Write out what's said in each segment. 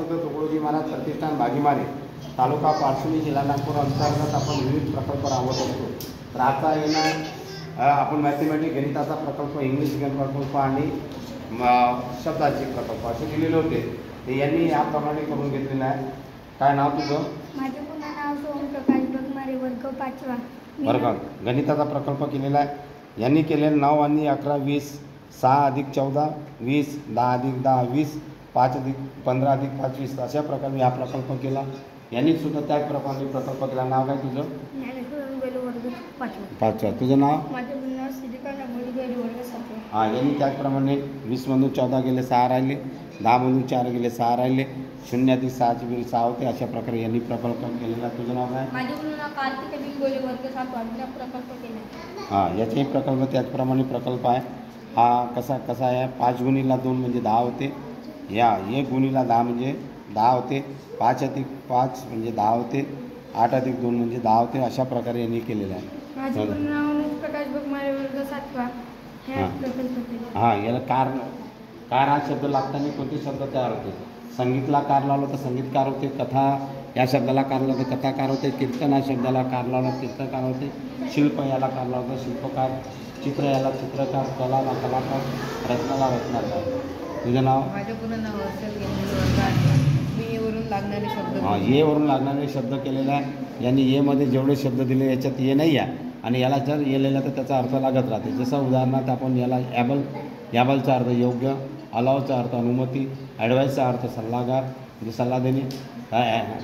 संत तुकडोजी महाराज प्रतिष्ठान भागीमारी तालुका पारसुली जिल्हा नागपूर अंतर्गत आपण विविध प्रकल्प राबवत असतो. तर आता येणं आपण मॅथमॅटिक्स गणिताचा प्रकल्प, इंग्लिश गणित प्रकल्प आणि शब्दाचे प्रकल्प असे दिलेले होते. ते यांनी याप्रमाणे करून घेतलेलं आहे. काय नाव तुझं? माझं पुन्हा नाव सोमप्रकाश बगमारे, वर्ग 5वा. वर्ग गणिताचा प्रकल्प केलेला आहे. यांनी केलेलं 9 आणि 11 20 6 अधिक 14 20 10 अधिक 10 20 5 अधिक 15 अधिक 5 20 अशा प्रकारे हा प्रकल्प केला. यांनी सुद्धा त्याचप्रमाणे प्रकल्प केला. नाव काय तुझं? वर्ग 5वा. तुझं नाव? माझं पुन्हा श्रीकांत मुलगेरी, वर्ग 7वा. हां, यांनी त्याचप्रमाणे 20मधून 14 गेले, 6 राहिले, 10मधून 4 गेले, 6 राहिले, 0 अधिक 6चे बिल 6 होते. अशा प्रकारे यांनी प्रकल्प केलेला. तुझं नाव काय? माझे पुन्हा कार्तिक बिंगोले, वर्ग 7वा. प्रकल्प केला. हां, याचेही प्रकल्प त्याचप्रमाणे प्रकल्प आहे. हा कसा आहे? 5 गुणिला 2 म्हणजे 10 होते. या 1 गुणिला 10 म्हणजे 10 होते. 5 अधिक 5 म्हणजे 10 होते. 8 अधिक 2 म्हणजे 10 होते. अशा प्रकारे यांनी केलेलं आहे. माझे पूर्ण नाव प्रकाश बगमारे, वर्ग 7वा. हां, याला कार हा शब्द लागताना कोणते शब्द तयार होते? संगीतला कार लावलं तर संगीतकार होते. कथा या शब्दाला कार लावलं तर कथाकार होते. कीर्तन या शब्दाला कार लावला कीर्तनकार होते. शिल्प याला कार लावलं शिल्पकार. चित्र याला चित्रकार. कलाला कलाकार. रत्नाला रत्नाकार. तुझं नाव? माझं पूर्ण नाव असेल वर्ग 8वा. मी येवरून लागणारे शब्द. हां, येवरून लागणारे शब्द केलेला आहे. यांनी येमध्ये जेवढे शब्द दिले याच्यात ये नाही आहे आणि याला जर ये लिहिलं तर त्याचा अर्थ लागत राहते. जसं उदाहरणार्थ आपण याला ॲबलचा अर्थ योग्य, अलावचा अर्थ अनुमती, ॲडवाईसचा अर्थ सल्लागार म्हणजे सल्ला देणे,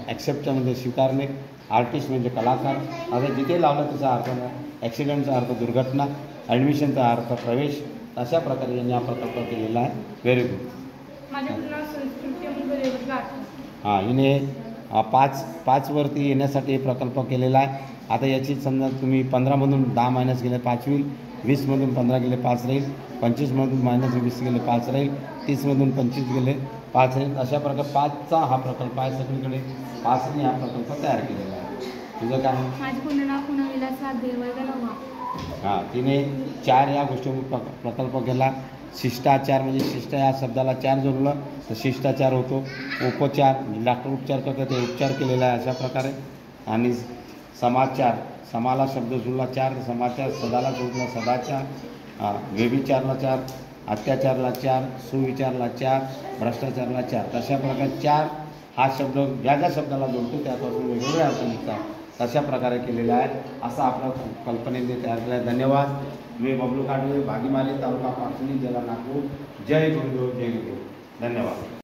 ॲक्सेप्टचा म्हणजे स्वीकारणे, आर्टिस्ट म्हणजे कलाकार. आता जिथे लावलं त्याचा अर्थ नाही. ॲक्सिडेंटचा अर्थ दुर्घटना, ॲडमिशनचा अर्थ प्रवेश. अशा प्रकारे यांनी हा प्रकल्प केलेला आहे. Very good. माझं पूर्ण संस्कृती मुलगेरी, वर्ग 8वा. हां, हिने 5वरती येण्यासाठी प्रकल्प केलेला आहे. आता याची समजा तुम्ही 15मधून 10 मायनस गेले 5 होईल. 20मधून 15 गेले 5 राहील. 25मधून मायनस 20 गेले 5 राहील. 30मधून 25 गेले 5 राहील. अशा प्रकारे 5चा हा प्रकल्प आहे. सगळीकडे 5ने हा प्रकल्प तयार केलेला आहे. तुझं काय? माझं पूर्ण नाव पुन्हा विलास वाघे, वर्ग 9वा. हां, तिने 4 या गोष्टीवर प्रकल्प केला. शिष्टाचार म्हणजे शिष्ट या शब्दाला 4 जोडलं तर शिष्टाचार होतो. उपचार म्हणजे डॉक्टर उपचार करतात ते उपचार केलेला आहे अशा प्रकारे. आणि समाचार, समाला शब्द जोडला 4 तर समाचार. सदाला जोडला सदाचार. व्यभिचारला 4, अत्याचारला 4, सुविचारला 4, भ्रष्टाचारला 4. तशा प्रकारे 4 हा शब्द ज्या ज्या शब्दाला जोडतो त्यापासून वेगवेगळे अर्थ निघतात. तशा प्रकारे केलेला आहे. असा आपला कल्पनेने तयार केला आहे. धन्यवाद. मी बबलू कांडवे, भागीमारी तालुका पारसुली जिल्हा नागपूर. जय गुरुदेव, जय गुरुदेव. धन्यवाद.